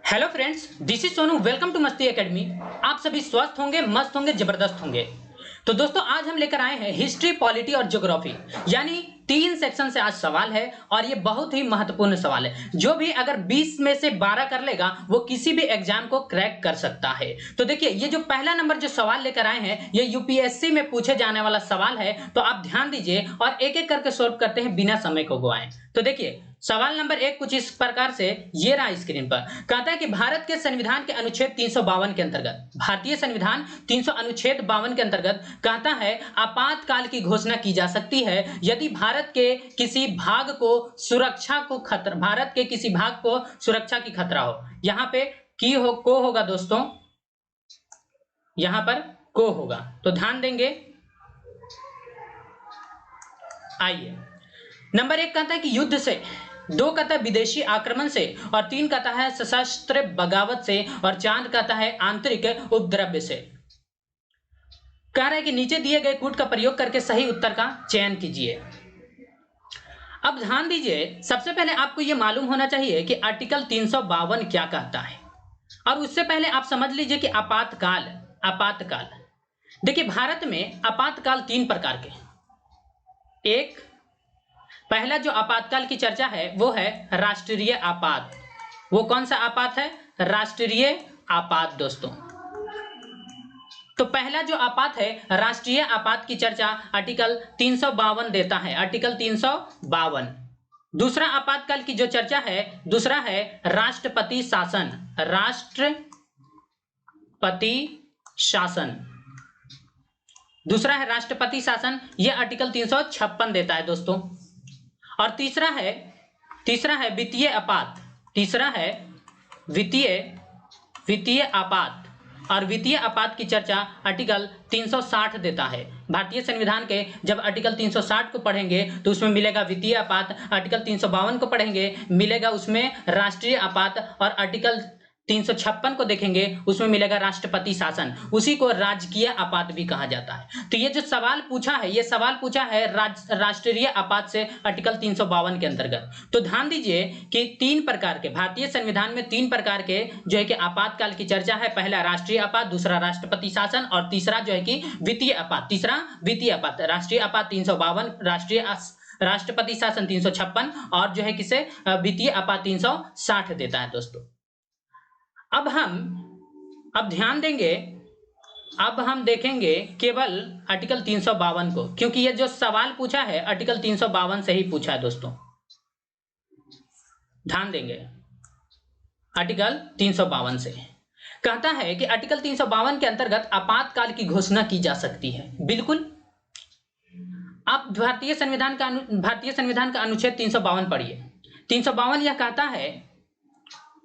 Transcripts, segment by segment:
Hello friends, this is Sonu. Welcome to Masti academy. आप सभी स्वस्थ होंगे, मस्त होंगे, जबरदस्त होंगे। तो दोस्तों, आज हम लेकर आए हैं हिस्ट्री, पॉलिटी और ज्योग्राफी, यानी 3 सेक्शन से आज सवाल है और ये बहुत ही महत्वपूर्ण सवाल है। जो भी अगर 20 में से 12 कर लेगा वो किसी भी एग्जाम को क्रैक कर सकता है। तो देखिए, ये जो पहला नंबर जो सवाल लेकर आए हैं ये यूपीएससी में पूछे जाने वाला सवाल है। तो आप ध्यान दीजिए और एक एक करके सॉल्व करते हैं बिना समय को गवाए। तो देखिए, सवाल नंबर 1 कुछ इस प्रकार से ये रहा स्क्रीन पर। कहता है कि भारत के संविधान के अनुच्छेद 352 के अंतर्गत, भारतीय संविधान 300 अनुच्छेद 52 के अंतर्गत कहता है आपातकाल की घोषणा की जा सकती है यदि भारत के किसी भाग को सुरक्षा की खतरा हो। यहाँ पे को होगा दोस्तों, यहाँ पर को होगा, तो ध्यान देंगे। आइए, नंबर 1 कहता है कि युद्ध से, 2 कहता है विदेशी आक्रमण से, और 3 कहता है सशस्त्र बगावत से, और 4 कहता है आंतरिक उपद्रव से। कह रहा है कि नीचे दिए गए कूट का प्रयोग करके सही उत्तर का चयन कीजिए। अब ध्यान दीजिए, सबसे पहले आपको यह मालूम होना चाहिए कि आर्टिकल 352 क्या कहता है, और उससे पहले आप समझ लीजिए कि आपातकाल। देखिए, भारत में आपातकाल 3 प्रकार के। एक, पहला जो आपातकाल की चर्चा है वो है राष्ट्रीय आपात। वो कौन सा आपात है? राष्ट्रीय आपात दोस्तों। तो पहला जो आपात है राष्ट्रीय आपात की चर्चा आर्टिकल 352 देता है, आर्टिकल 352। दूसरा आपातकाल की जो चर्चा है, दूसरा है राष्ट्रपति शासन, दूसरा है राष्ट्रपति शासन, यह आर्टिकल 356 देता है दोस्तों। और तीसरा है वित्तीय आपात, और वित्तीय आपात की चर्चा आर्टिकल 360 देता है। भारतीय संविधान के जब आर्टिकल 360 को पढ़ेंगे तो उसमें मिलेगा वित्तीय आपात, आर्टिकल 352 को पढ़ेंगे मिलेगा उसमें राष्ट्रीय आपात, और आर्टिकल 356 को देखेंगे उसमें मिलेगा राष्ट्रपति शासन। उसी को राजकीय आपात भी कहा जाता है। तो ये जो सवाल पूछा है, ये सवाल पूछा है राष्ट्रीय आपात से आर्टिकल 352 के अंतर्गत। तो ध्यान दीजिए कि 3 प्रकार के, भारतीय संविधान में 3 प्रकार के जो है कि आपातकाल की चर्चा है। पहला राष्ट्रीय आपात, दूसरा राष्ट्रपति शासन, और तीसरा जो है कि वित्तीय आपात। राष्ट्रीय आपात 352, राष्ट्रपति शासन 356, और जो है किसे वित्तीय आपात 360 देता है दोस्तों। अब ध्यान देंगे, अब हम देखेंगे केवल आर्टिकल 352 को, क्योंकि ये जो सवाल पूछा है आर्टिकल 352 से ही पूछा है दोस्तों। ध्यान देंगे, आर्टिकल 352 से कहता है कि आर्टिकल 352 के अंतर्गत आपातकाल की घोषणा की जा सकती है। बिल्कुल, आप भारतीय संविधान का अनुच्छेद 352 पढ़िए। 352 यह कहता है,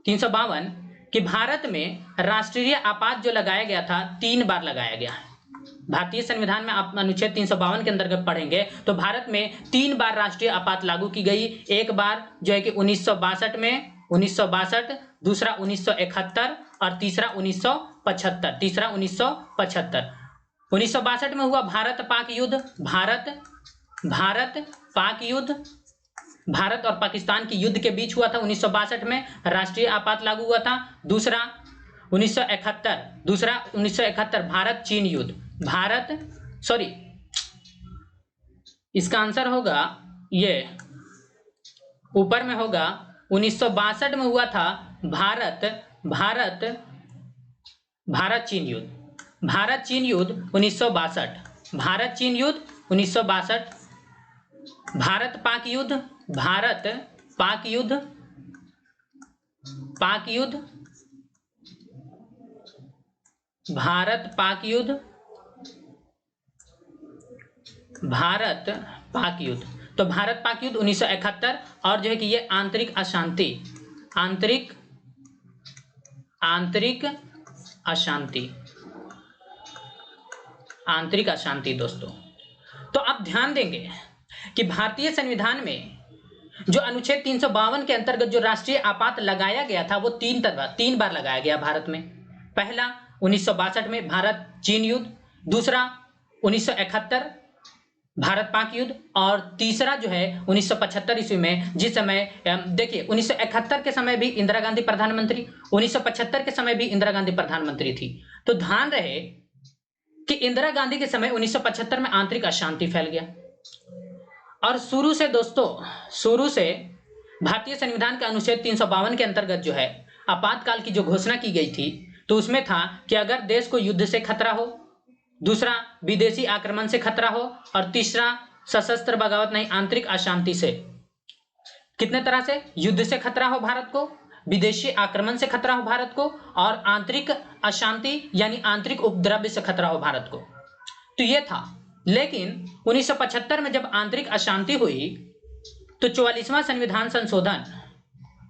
352 कि भारत में राष्ट्रीय आपात जो लगाया गया था 3 बार लगाया गया है। भारतीय संविधान में आप अनुच्छेद 352 के अंतर्गत पढ़ेंगे तो भारत में 3 बार राष्ट्रीय आपात लागू की गई। एक बार जो है कि 1962 में, 1962, दूसरा 1971 और तीसरा 1975। 1962 में हुआ भारत पाक युद्ध, भारत और पाकिस्तान की युद्ध के बीच हुआ था। 1962 में राष्ट्रीय आपात लागू हुआ था। दूसरा 1971 भारत चीन युद्ध, इसका आंसर होगा ये ऊपर में होगा। 1962 में हुआ था भारत चीन युद्ध 1962, भारत चीन युद्ध 1962, भारत पाक युद्ध 1971, और जो है कि ये आंतरिक अशांति दोस्तों। तो आप ध्यान देंगे कि भारतीय संविधान में जो अनुच्छेद 352 के अंतर्गत जो राष्ट्रीय आपात लगाया गया था वो 3 बार लगाया गया भारत में। पहला 1962 में भारत चीन युद्ध, दूसरा 1971 भारत पाक युद्ध, और तीसरा जो है 1975 ईस्वी में, जिस समय देखिए 1971 के समय भी इंदिरा गांधी प्रधानमंत्री, 1975 के समय भी इंदिरा गांधी प्रधानमंत्री थी। तो ध्यान रहे कि इंदिरा गांधी के समय 1975 में आंतरिक अशांति फैल गया, और शुरू से दोस्तों, शुरू से भारतीय संविधान के अनुच्छेद 352 के अंतर्गत जो है आपातकाल की जो घोषणा की गई थी, तो उसमें था कि अगर देश को युद्ध से खतरा हो, दूसरा विदेशी आक्रमण से खतरा हो, और तीसरा सशस्त्र बगावत नहीं आंतरिक अशांति से। कितने तरह से? युद्ध से खतरा हो भारत को, विदेशी आक्रमण से खतरा हो भारत को, और आंतरिक अशांति यानी आंतरिक उपद्रव से खतरा हो भारत को। तो ये था। लेकिन 1975 में जब आंतरिक अशांति हुई तो 44वां संविधान संशोधन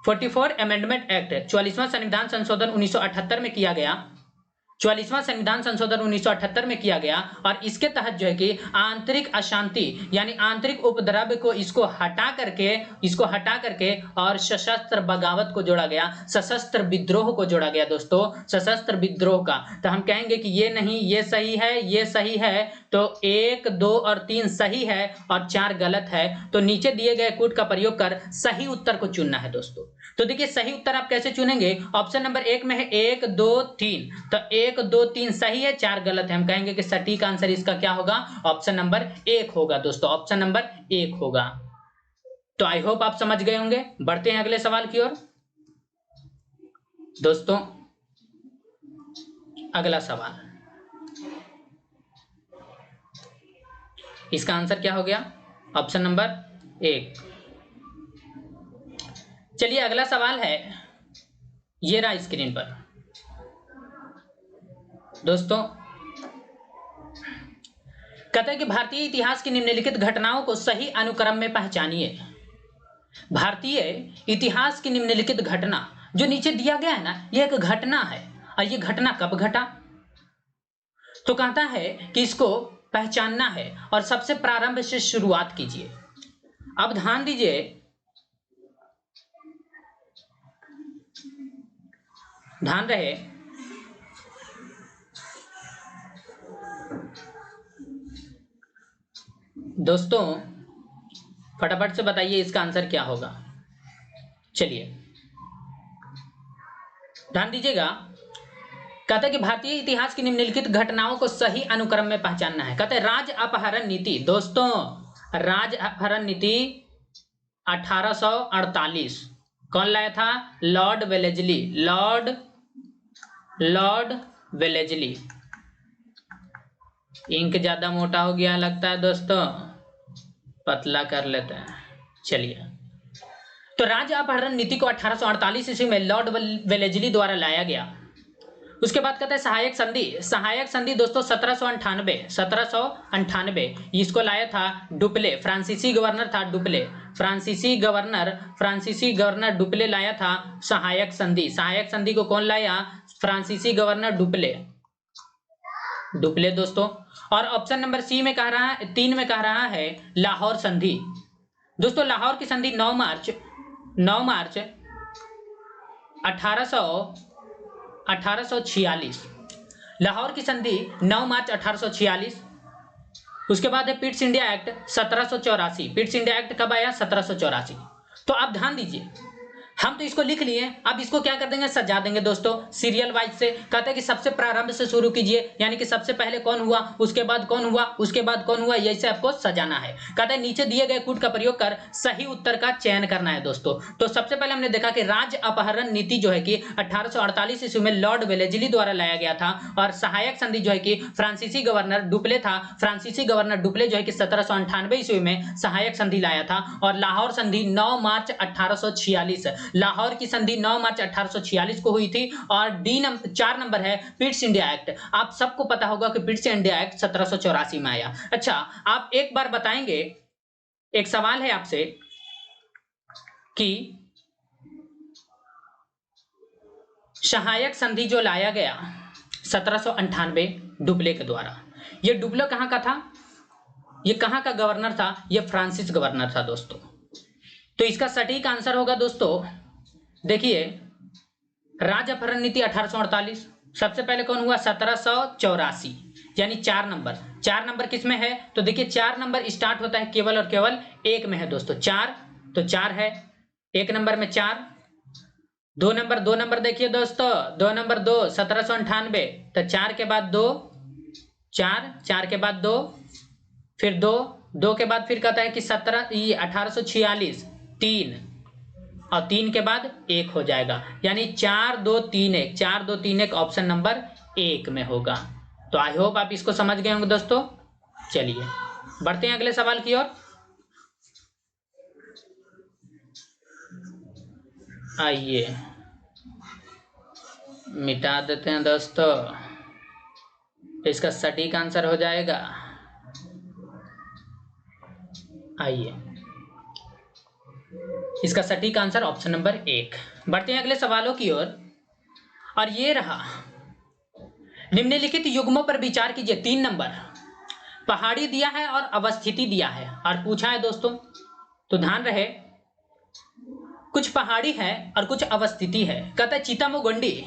44 अमेंडमेंट एक्ट, 44वां संविधान संशोधन 1978 में किया गया, 44वां संविधान संशोधन 1978 में किया गया, और इसके तहत जो है कि आंतरिक अशांति यानी आंतरिक उपद्रव को इसको हटा करके और सशस्त्र बगावत को जोड़ा गया, सशस्त्र विद्रोह को जोड़ा गया दोस्तों, सशस्त्र विद्रोह का। तो हम कहेंगे कि ये नहीं, ये सही है, ये सही है, तो 1, 2 और 3 सही है और 4 गलत है। तो नीचे दिए गए कोड का प्रयोग कर सही उत्तर को चुनना है दोस्तों। तो देखिए सही उत्तर आप कैसे चुनेंगे? ऑप्शन नंबर 1 में है 1, 2, 3, तो 1, 2, 3 सही है, 4 गलत है। हम कहेंगे कि सटीक आंसर इसका क्या होगा? ऑप्शन नंबर 1 होगा दोस्तों, ऑप्शन नंबर 1 होगा। तो आई होप आप समझ गए होंगे। बढ़ते हैं अगले सवाल की ओर दोस्तों। अगला सवाल, इसका आंसर क्या हो गया? Option number 1। चलिए अगला सवाल है, ये रहा स्क्रीन पर दोस्तों। कहते हैं कि भारतीय इतिहास की निम्नलिखित घटनाओं को सही अनुक्रम में पहचानिए। भारतीय इतिहास की निम्नलिखित घटना, जो नीचे दिया गया है ना, ये एक घटना है, और ये घटना कब घटा? तो कहता है कि इसको पहचानना है और सबसे प्रारंभ से शुरुआत कीजिए। अब ध्यान दीजिए, ध्यान रहे दोस्तों, फटाफट से बताइए इसका आंसर क्या होगा। चलिए ध्यान दीजिएगा। कहता है कि भारतीय इतिहास की निम्नलिखित घटनाओं को सही अनुक्रम में पहचानना है। कहते हैं राज अपहरण नीति दोस्तों, राज अपहरण नीति 1848 कौन लाया था? Lord Wellesley, lord Wellesley. Ink ज्यादा मोटा हो गया लगता है दोस्तों, पतला कर लेते हैं। चलिए, तो राज्य अपहरण नीति को 1848 ईस्वी में लॉर्ड वेलेजली द्वारा लाया गया। उसके बाद कहते हैं सहायक संधि, सहायक संधि दोस्तों 1798 इसको लाया था डुप्ले, फ्रांसीसी गवर्नर था डुप्ले, फ्रांसीसी गवर्नर डुप्ले लाया था सहायक संधि। सहायक संधि को कौन लाया? फ्रांसीसी गवर्नर डुप्ले दोस्तों। और ऑप्शन नंबर सी में कह रहा है, 3 में कह रहा है लाहौर संधि दोस्तों। लाहौर की संधि 9 मार्च 1846, लाहौर की संधि 9 मार्च 1846। उसके बाद है Pitt's India act 1784। Pitt's India act कब आया? 1784। तो आप ध्यान दीजिए, हम तो इसको लिख लिए, अब इसको क्या कर देंगे? सजा देंगे दोस्तों सीरियल वाइज से। कहते हैं कि सबसे प्रारंभ से शुरू कीजिए, यानी कि सबसे पहले कौन हुआ, उसके बाद कौन हुआ, उसके बाद कौन हुआ, ऐसे आपको सजाना है। कहते हैं नीचे दिए गए कूट का प्रयोग कर सही उत्तर का चयन करना है दोस्तों। तो सबसे पहले हमने देखा कि राज्य अपहरण नीति जो है कि 1848 ईस्वी में लॉर्ड वेलेजली द्वारा लाया गया था, और सहायक संधि जो है कि फ्रांसीसी गवर्नर डुप्ले था। फ्रांसीसी गवर्नर डुप्ले जो है कि 1798 ईस्वी में सहायक संधि लाया था। और लाहौर संधि 9 मार्च 1846, लाहौर की संधि 9 मार्च 1846 को हुई थी। और 4 नंबर है पिट्स इंडिया एक्ट। आप सबको पता होगा कि पिट्स इंडिया एक्ट 1784 में आया। अच्छा, आप एक बार बताएंगे, एक सवाल है आपसे कि सहायक संधि जो लाया गया 1798 डुप्ले के द्वारा, ये डुप्ले कहां का था? ये कहां का गवर्नर था? ये फ्रांसिस गवर्नर था दोस्तों। तो इसका सटीक आंसर होगा दोस्तों, देखिए राज्य अपहरण नीति 1848, सबसे पहले कौन हुआ? 1784, यानी 4 नंबर। 4 नंबर किस में है? तो देखिए 4 नंबर स्टार्ट होता है केवल और केवल 1 में है दोस्तों। 4 तो 4 है 1 नंबर में 4। 2 नंबर देखिए दोस्तों, 2 नंबर 2 1798, तो 4 के बाद 2 4, 4 के बाद 2 फिर 2, 2 के बाद फिर कहता है कि 1846 3 और 3 के बाद 1 हो जाएगा, यानी 4 2 3 1, 4 2 3 1 ऑप्शन नंबर 1 में होगा। तो आई होप आप इसको समझ गए होंगे दोस्तों। चलिए बढ़ते हैं अगले सवाल की ओर। आइए मिटा देते हैं दोस्तों, इसका सटीक आंसर हो जाएगा, आइए इसका सटीक आंसर ऑप्शन नंबर 1। बढ़ते हैं अगले सवालों की ओर, और ये रहा। निम्नलिखित युग्मों पर विचार कीजिए। 3 नंबर, पहाड़ी दिया है और अवस्थिति दिया है और पूछा है दोस्तों, तो ध्यान रहे कुछ पहाड़ी है और कुछ अवस्थिति है। कहता है चितामुगंडी,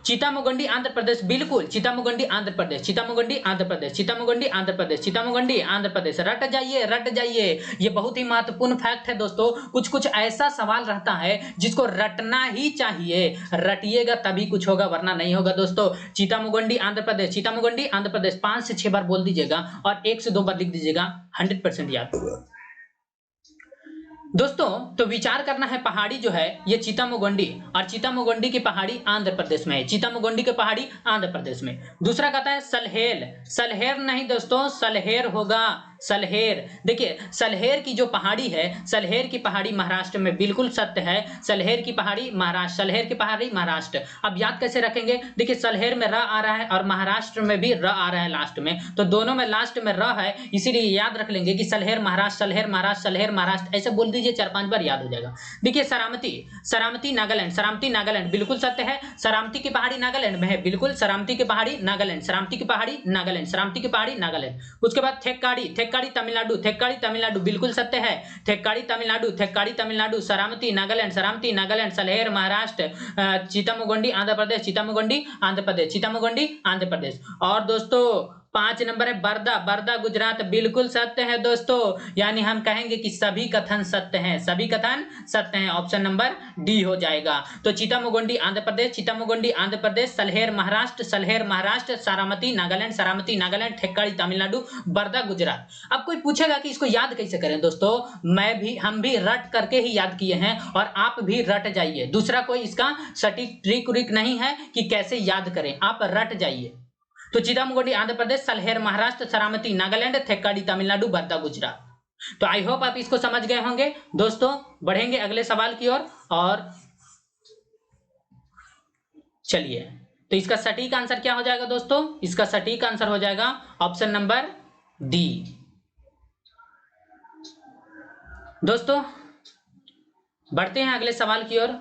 चितामुगंडी आंध्र प्रदेश, बिल्कुल चितामुगंडी आंध्र प्रदेश, चितामुगंडी आंध्र प्रदेश, चितामुगंडी आंध्र प्रदेश, चितामुगंडी आंध्र प्रदेश। रट जाइए रट जाइए, ये बहुत ही महत्वपूर्ण फैक्ट है दोस्तों। कुछ कुछ ऐसा सवाल रहता है जिसको रटना ही चाहिए, रटिएगा तभी कुछ होगा वरना नहीं होगा दोस्तों। चितामुगंडी आंध्र प्रदेश, चितामुगंडी आंध्र प्रदेश 5 से 6 बार बोल दीजिएगा और 1 से 2 बार लिख दीजिएगा, 100% याद होगा दोस्तों। तो विचार करना है, पहाड़ी जो है ये चितामुगंडी, और चितामुगंडी की पहाड़ी आंध्र प्रदेश में है, चितामुगंडी की पहाड़ी आंध्र प्रदेश में। दूसरा कहता है सलहेल, सलहेर नहीं दोस्तों, सलहेर होगा, सलहेर। देखिए सलहेर की जो पहाड़ी है, सलहेर की पहाड़ी महाराष्ट्र में, बिल्कुल सत्य है, सलहेर की पहाड़ी महाराष्ट्र, सलहेर की पहाड़ी महाराष्ट्र। अब याद कैसे रखेंगे? देखिए सलहेर में र आ रहा है और महाराष्ट्र में भी र आ रहा है लास्ट में, तो दोनों में लास्ट में र है, इसीलिए याद रख लेंगे कि सलहेर महाराष्ट्र, सलहेर महाराष्ट्र, सलहेर महाराष्ट्र, ऐसे बोल दीजिए 4-5 बार याद हो जाएगा। देखिए सरामती, सरामती नागालैंड, सरामती नागालैंड, बिल्कुल सत्य है, सरामती की पहाड़ी नागालैंड में है, बिल्कुल सरामती की पहाड़ी नागालैंड, सरामती की पहाड़ी नागालैंड, सरामती की पहाड़ी नागालैंड। उसके बाद थेक्काड़ी, थेक्काड़ी तमिलनाडु, थेक्काड़ी तमिलनाडु, बिल्कुल सत्य है, थेक्काड़ी तमिलनाडु, थेक्काड़ी तमिलनाडु। सरामती नागालैंड, सरामती नागालैंड, सलहेर महाराष्ट्र, चितामुगंडी आंध्र प्रदेश, चितामुगंडी आंध्र प्रदेश, चितामुगंडी आंध्र प्रदेश। और दोस्तों 5 नंबर है बर्दा, बर्दा गुजरात, बिल्कुल सत्य है दोस्तों, यानी हम कहेंगे कि सभी कथन सत्य हैं, सभी कथन सत्य हैं, ऑप्शन नंबर डी हो जाएगा। तो चितामुगंडी आंध्र प्रदेश, चितामुगंडी आंध्र प्रदेश, सलहेर महाराष्ट्र, सलहेर महाराष्ट्र, सरामती नागालैंड, सरामती नागालैंड, थेक्काड़ी तमिलनाडु, बर्दा गुजरात। अब कोई पूछेगा कि इसको याद कैसे करें दोस्तों, हम भी रट करके ही याद किए हैं और आप भी रट जाइए, दूसरा कोई इसका सटीक ट्रिक व्रिक नहीं है कि कैसे याद करें, आप रट जाइए। तो चितामुगंडी आंध्र प्रदेश, सलहेर महाराष्ट्र, सरामती नागालैंड, थेक्काड़ी तमिलनाडु, बर्दा गुजरात। तो आई होप आप इसको समझ गए होंगे दोस्तों। बढ़ेंगे अगले सवाल की ओर, और चलिए तो इसका सटीक आंसर क्या हो जाएगा दोस्तों? इसका सटीक आंसर हो जाएगा ऑप्शन नंबर डी। दोस्तों बढ़ते हैं अगले सवाल की ओर,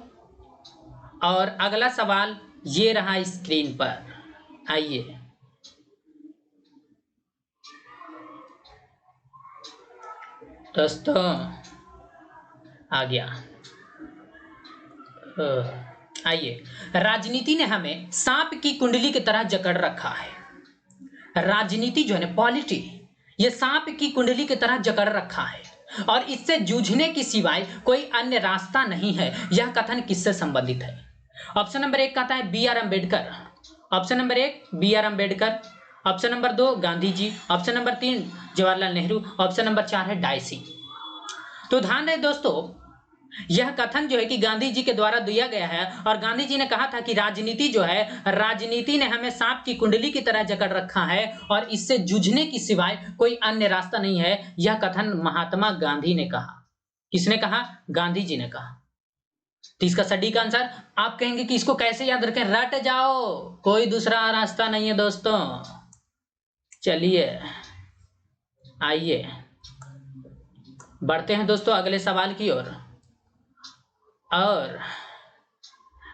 और अगला सवाल ये रहा स्क्रीन पर, आइए दोस्तों आ गया। आइए, राजनीति ने हमें सांप की कुंडली की तरह जकड़ रखा है। राजनीति जो है ना, पॉलिटी, ये सांप की कुंडली की तरह जकड़ रखा है और इससे जूझने की सिवाय कोई अन्य रास्ता नहीं है। यह कथन किससे संबंधित है? ऑप्शन नंबर 1 कहता है B R Ambedkar, option number 1 B R Ambedkar, option number 2 Gandhi ji, option number 3 Jawaharlal Nehru, option number 4 है डायसी। तो ध्यान रहे दोस्तों, यह कथन जो है कि गांधी जी के द्वारा दिया गया है, और गांधी जी ने कहा था कि राजनीति जो है, राजनीति ने हमें सांप की कुंडली की तरह जकड़ रखा है और इससे जूझने की सिवाय कोई अन्य रास्ता नहीं है। यह कथन महात्मा गांधी ने कहा। किसने कहा? गांधी जी ने कहा। तो इसका सटीक आंसर, आप कहेंगे कि इसको कैसे याद रखें? रट जाओ, कोई दूसरा रास्ता नहीं है दोस्तों। चलिए आइए बढ़ते हैं दोस्तों अगले सवाल की ओर, और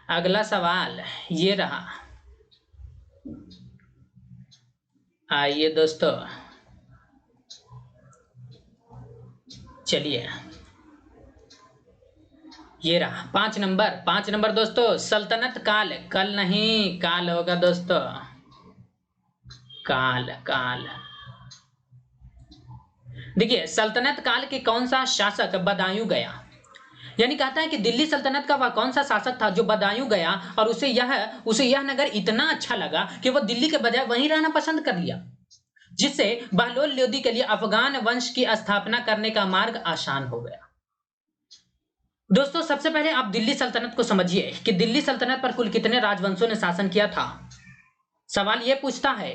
अगला सवाल ये रहा। आइए दोस्तों, चलिए ये रहा 5 नंबर। 5 नंबर दोस्तों, सल्तनत काल, कल नहीं काल होगा दोस्तों, काल काल। देखिए सल्तनत काल के कौन सा शासक बदायूं गया, यानी कहता है कि दिल्ली सल्तनत का वह कौन सा शासक था जो बदायूं गया और उसे यह नगर इतना अच्छा लगा कि वह दिल्ली के बजाय वहीं रहना पसंद कर लिया, जिससे बहलोल लोदी के लिए अफगान वंश की स्थापना करने का मार्ग आसान हो गया। दोस्तों सबसे पहले आप दिल्ली सल्तनत को समझिए कि दिल्ली सल्तनत पर कुल कितने राजवंशों ने शासन किया था। सवाल यह पूछता है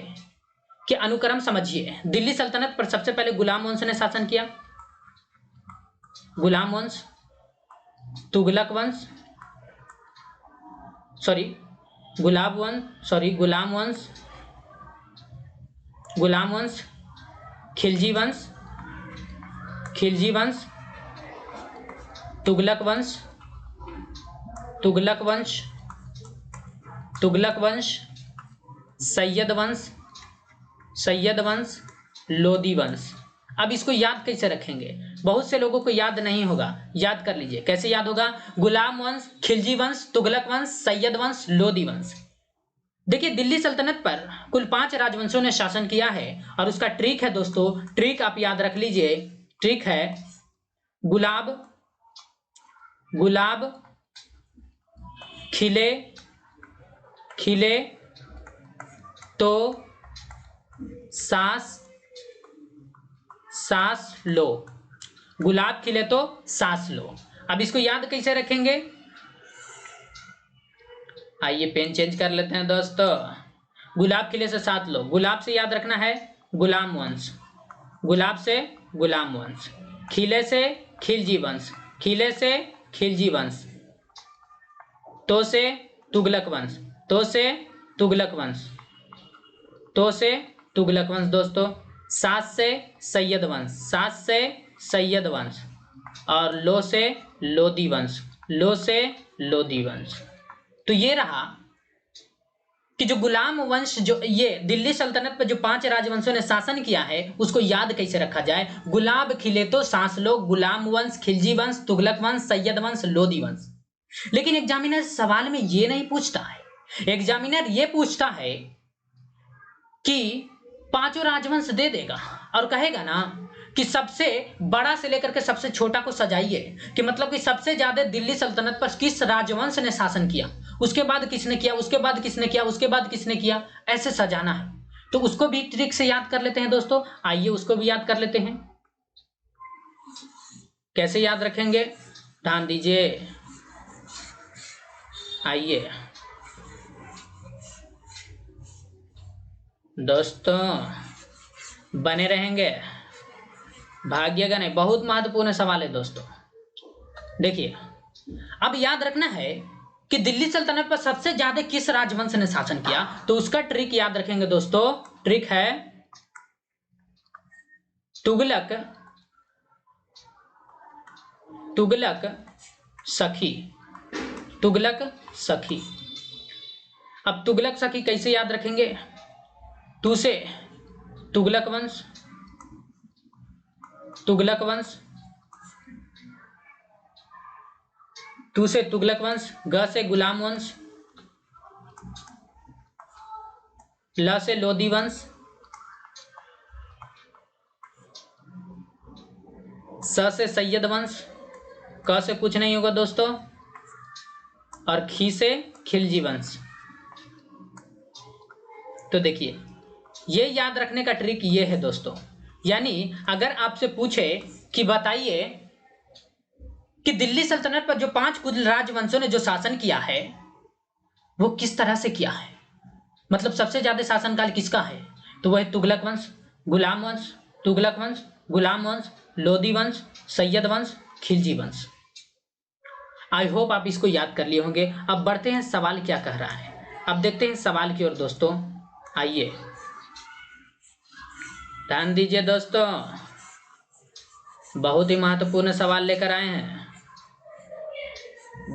कि अनुक्रम समझिए। दिल्ली सल्तनत पर सबसे पहले गुलाम वंश ने शासन किया, गुलाम वंश, तुगलक वंश, गुलाम वंश, खिलजी वंश, तुगलक वंश, सैयद वंश, लोदी वंश। अब इसको याद कैसे रखेंगे, बहुत से लोगों को याद नहीं होगा, याद कर लीजिए। कैसे याद होगा? गुलाम वंश, खिलजी वंश, तुगलक वंश, सैयद वंश, लोदी वंश। देखिए दिल्ली सल्तनत पर कुल 5 राजवंशों ने शासन किया है और उसका ट्रिक है दोस्तों, ट्रिक आप याद रख लीजिए। ट्रिक है गुलाब खिले तो सांस लो, गुलाब खिले तो सांस लो। अब इसको याद कैसे रखेंगे? आइए पेन चेंज कर लेते हैं दोस्तों। गुलाब खिले से सांस लो, गुलाब से याद रखना है गुलाम वंश, गुलाब से गुलाम वंश, खिले से खिलजी वंश, खिले से खिलजी वंश, तो से तुगलक वंश, तो से तुगलक वंश, तो से तुगलक वंश दोस्तों, सात से सैयद वंश, सात से सैयद वंश, और लो से लोदी वंश, लो से लोदी वंश। तो ये रहा कि जो गुलाम वंश, जो ये दिल्ली सल्तनत पर जो 5 राजवंशों ने शासन किया है उसको याद कैसे रखा जाए। गुलाब खिले तो सांस लो, गुलाम वंश, खिलजी वंश, तुगलक वंश, सैयद वंश, लोदी वंश। लेकिन एग्जामिनर सवाल में ये नहीं पूछता है, एग्जामिनर ये पूछता है कि 5 राजवंश दे देगा और कहेगा ना कि सबसे बड़ा से लेकर के सबसे छोटा को सजाइए, कि मतलब कि सबसे ज्यादा दिल्ली सल्तनत पर किस राजवंश ने शासन किया, उसके बाद किसने किया, उसके बाद किसने किया, उसके बाद किसने किया, ऐसे सजाना है। तो उसको भी ट्रिक से याद कर लेते हैं दोस्तों। आइए उसको भी याद कर लेते हैं। कैसे याद रखेंगे, ध्यान दीजिए। आइए दोस्तों बने रहेंगे, भागिएगा नहीं, बहुत महत्वपूर्ण सवाल है दोस्तों। देखिए अब याद रखना है कि दिल्ली सल्तनत पर सबसे ज्यादा किस राजवंश ने शासन किया, तो उसका ट्रिक याद रखेंगे दोस्तों। ट्रिक है तुगलक सखी। अब तुगलक सखी कैसे याद रखेंगे? तू से तुगलक वंश, तू से तुगलक वंश, ग से गुलाम वंश, ल से लोदी वंश, स से सैयद वंश, क से कुछ नहीं होगा दोस्तों, और खी से खिलजी वंश। तो देखिए ये याद रखने का ट्रिक ये है दोस्तों, यानी अगर आपसे पूछे कि बताइए कि दिल्ली सल्तनत पर जो 5 कुल राजवंशों ने जो शासन किया है वो किस तरह से किया है, मतलब सबसे ज्यादा शासनकाल किसका है, तो वह तुगलक वंश, गुलाम वंश, तुगलक वंश, गुलाम वंश, लोदी वंश, सैयद वंश, खिलजी वंश। आई होप आप इसको याद कर लिए होंगे। अब बढ़ते हैं सवाल क्या कह रहा है, अब देखते हैं सवाल की ओर दोस्तों। आइए ध्यान दीजिए दोस्तों, बहुत ही महत्वपूर्ण सवाल लेकर आए हैं।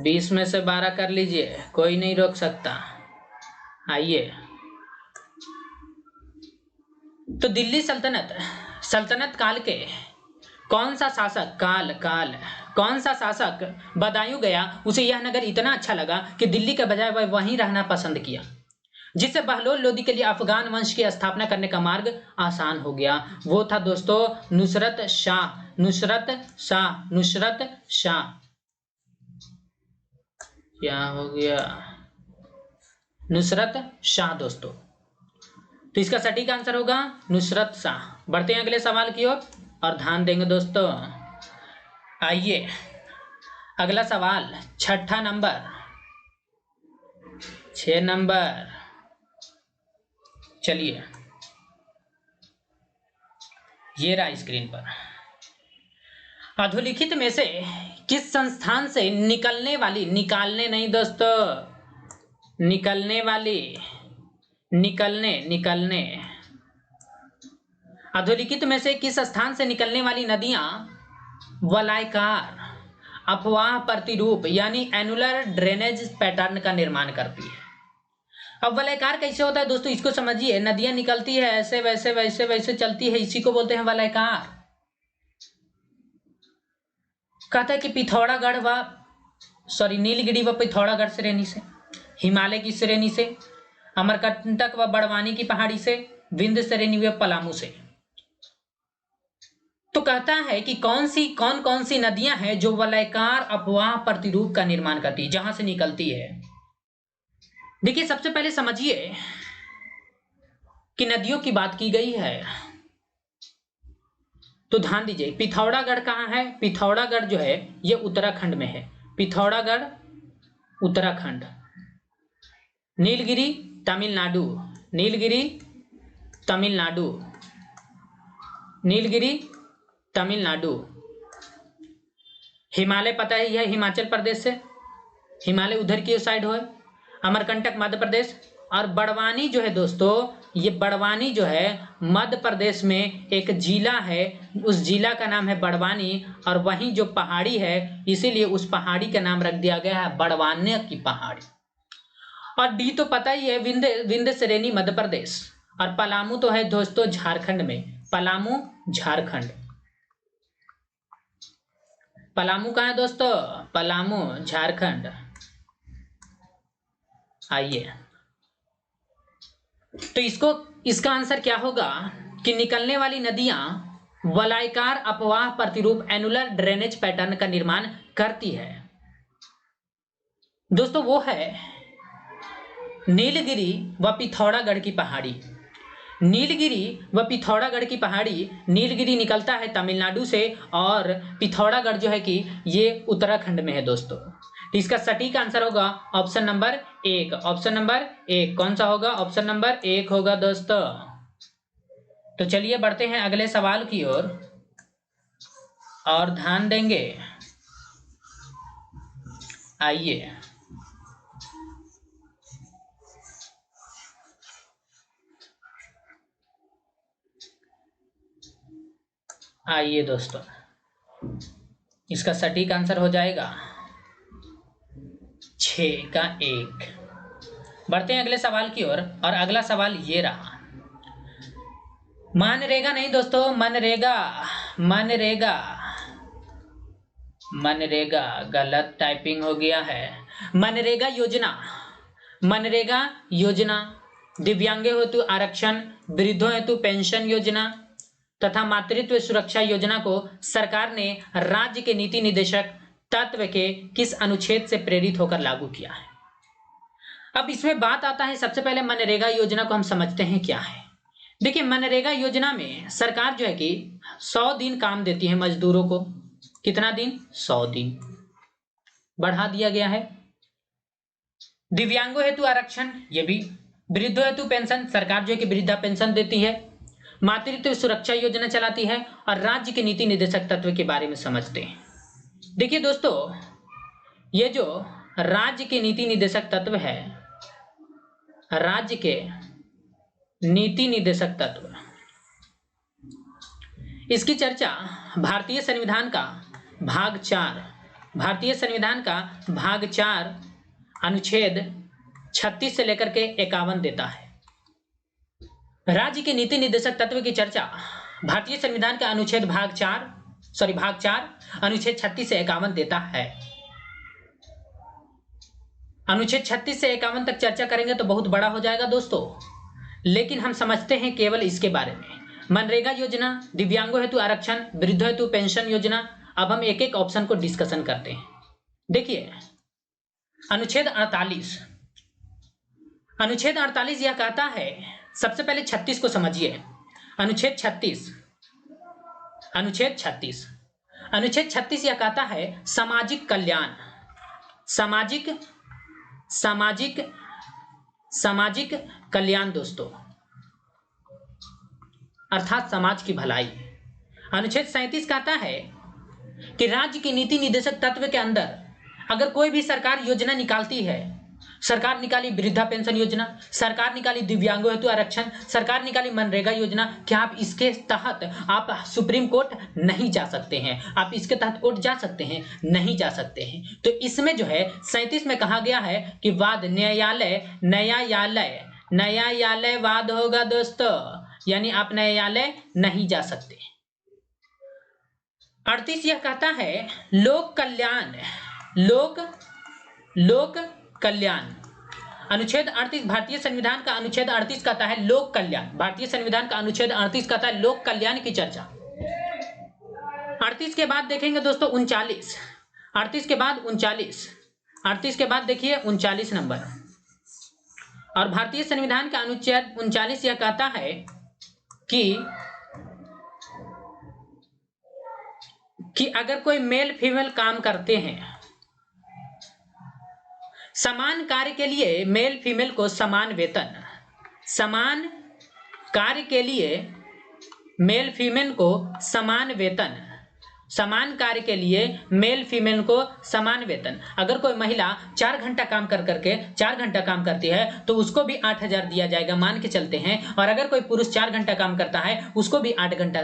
20 में से 12 कर लीजिए, कोई नहीं रोक सकता। आइए तो दिल्ली सल्तनत काल के कौन सा शासक कौन सा शासक बदायूं गया, उसे यह नगर इतना अच्छा लगा कि दिल्ली के बजाय वह वहीं रहना पसंद किया। जिससे बहलोल लोदी के लिए अफगान वंश की स्थापना करने का मार्ग आसान हो गया। वो था दोस्तों नुसरत शाह। नुसरत शाह, नुसरत शाह। क्या हो गया? नुसरत शाह दोस्तों। तो इसका सटीक आंसर होगा नुसरत शाह। बढ़ते हैं अगले सवाल की ओर और ध्यान देंगे दोस्तों। आइए अगला सवाल, छठा नंबर, 6 नंबर। चलिए ये रहा स्क्रीन पर। अधोलिखित में से किस संस्थान से निकलने वाली, निकालने नहीं दोस्तों, निकलने वाली, निकलने अधोलिखित में से किस स्थान से निकलने वाली नदियां वलयाकार अपवाह प्रतिरूप यानी एनुलर ड्रेनेज पैटर्न का निर्माण करती है? अब वलयाकार कैसे होता है दोस्तों, इसको समझिए। नदियां निकलती है ऐसे वैसे वैसे वैसे चलती है, इसी को बोलते हैं वलयाकार। कहता है कि पिथौरागढ़ व नीलगिरी व पिथौरागढ़ श्रेणी से, हिमालय की श्रेणी से, अमरकंटक व बड़वानी की पहाड़ी से, विंध्य श्रेणी व पलामू से। तो कहता है कि कौन कौन सी नदियां हैं जो वलयाकार अपवाह प्रतिरूप का निर्माण करती है, जहां से निकलती है। देखिए सबसे पहले समझिए कि नदियों की बात की गई है तो ध्यान दीजिए पिथौरागढ़ कहाँ है। पिथौरागढ़ जो है ये उत्तराखंड में है। पिथौरागढ़ उत्तराखंड। नीलगिरी तमिलनाडु, नीलगिरी तमिलनाडु, नीलगिरी तमिलनाडु। हिमालय पता ही है हिमाचल प्रदेश से, हिमालय उधर की साइड हो। अमरकंटक मध्य प्रदेश। और बड़वानी जो है दोस्तों, ये बड़वानी जो है मध्य प्रदेश में एक जिला है, उस जिला का नाम है बड़वानी। और वहीं जो पहाड़ी है इसीलिए उस पहाड़ी का नाम रख दिया गया है बड़वानी की पहाड़ी। और डी तो पता ही है विंध्य श्रेणी मध्य प्रदेश। और पलामू तो है दोस्तों झारखंड में, पलामू झारखंड। पलामू कहाँ है दोस्तों? पलामू झारखंड। आइए तो इसका आंसर क्या होगा कि निकलने वाली नदियां वलयाकार अपवाह प्रतिरूप एनुलर ड्रेनेज पैटर्न का निर्माण करती है दोस्तों। वो है नीलगिरी व पिथौरागढ़ की पहाड़ी। नीलगिरी व पिथौरागढ़ की पहाड़ी, नीलगिरी निकलता है तमिलनाडु से और पिथौरागढ़ जो है कि ये उत्तराखंड में है दोस्तों। तो इसका सटीक आंसर होगा ऑप्शन नंबर 1। ऑप्शन नंबर 1 कौन सा होगा? ऑप्शन नंबर 1 होगा दोस्तों। तो चलिए बढ़ते हैं अगले सवाल की ओर और ध्यान देंगे। आइए आइए दोस्तों, इसका सटीक आंसर हो जाएगा 6 का 1। बढ़ते हैं अगले सवाल की ओर और अगला सवाल ये रहा। मनरेगा नहीं दोस्तों, मनरेगा, मनरेगा, मनरेगा गलत टाइपिंग हो गया है। मनरेगा योजना, मनरेगा योजना दिव्यांगों हेतु आरक्षण, वृद्धों हेतु पेंशन योजना तथा मातृत्व सुरक्षा योजना को सरकार ने राज्य के नीति निदेशक तत्व के किस अनुच्छेद से प्रेरित होकर लागू किया है? अब इसमें बात आता है, सबसे पहले मनरेगा योजना को हम समझते हैं क्या है। देखिए मनरेगा योजना में सरकार जो है कि 100 दिन काम देती है मजदूरों को। कितना दिन? 100 दिन बढ़ा दिया गया है। दिव्यांगों हेतु आरक्षण, ये भी। वृद्धों हेतु पेंशन, सरकार जो है कि वृद्धा पेंशन देती है। मातृत्व सुरक्षा योजना चलाती है और राज्य के नीति निदेशक तत्व के बारे में समझते हैं। देखिए दोस्तों, ये जो राज्य के नीति निदेशक तत्व है, राज्य के नीति निदेशक तत्व, इसकी चर्चा भारतीय संविधान का भाग 4, भारतीय संविधान का भाग 4 अनुच्छेद 36 से लेकर के 51 देता है। राज्य के नीति निदेशक तत्व की चर्चा भारतीय संविधान का अनुच्छेद भाग 4 अनुच्छेद 36 से 51 देता है। अनुच्छेद 36 से 51 तक चर्चा करेंगे तो बहुत बड़ा हो जाएगा दोस्तों, लेकिन हम समझते हैं केवल इसके बारे में। मनरेगा योजना, दिव्यांगों हेतु आरक्षण, वृद्धों हेतु पेंशन योजना। अब हम एक एक ऑप्शन को डिस्कशन करते हैं। देखिए अनुच्छेद 48, अनुच्छेद 48 यह कहता है, सबसे पहले 36 को समझिए। अनुच्छेद 36, अनुच्छेद 36, अनुच्छेद 36 यह कहता है सामाजिक कल्याण, सामाजिक सामाजिक सामाजिक कल्याण दोस्तों, अर्थात समाज की भलाई। अनुच्छेद 37 कहता है कि राज्य की नीति निर्देशक तत्व के अंदर अगर कोई भी सरकार योजना निकालती है, सरकार निकाली वृद्धा पेंशन योजना, सरकार निकाली दिव्यांगों हेतु आरक्षण, सरकार निकाली मनरेगा योजना, क्या आप इसके तहत आप सुप्रीम कोर्ट नहीं जा सकते हैं? आप इसके तहत कोर्ट जा सकते हैं? नहीं जा सकते हैं। तो इसमें जो है 37 में कहा गया है कि वाद न्यायालय न्यायालय न्यायालय वाद होगा दोस्तों, यानी आप न्यायालय नहीं जा सकते। 38 यह कहता है लोक कल्याण, लोक कल्याण। अनुच्छेद 38 भारतीय संविधान का अनुच्छेद 38 कहता है लोक कल्याण। भारतीय संविधान का अनुच्छेद 38 कहता है लोक कल्याण की चर्चा। 38 के बाद देखेंगे दोस्तों 39, 38 के बाद 39, 38 के बाद देखिए 39 नंबर। और भारतीय संविधान का अनुच्छेद 39 यह कहता है कि अगर कोई मेल फीमेल काम करते हैं, समान कार्य के लिए मेल फीमेल को समान वेतन, समान कार्य के लिए मेल फीमेल को समान वेतन, समान कार्य के लिए मेल फीमेल को समान वेतन। अगर कोई महिला 4 घंटा काम करके 4 घंटा काम करती है तो उसको भी 8,000 दिया जाएगा, मान के चलते हैं। और अगर कोई पुरुष 4 घंटा काम करता है उसको भी 8 घंटा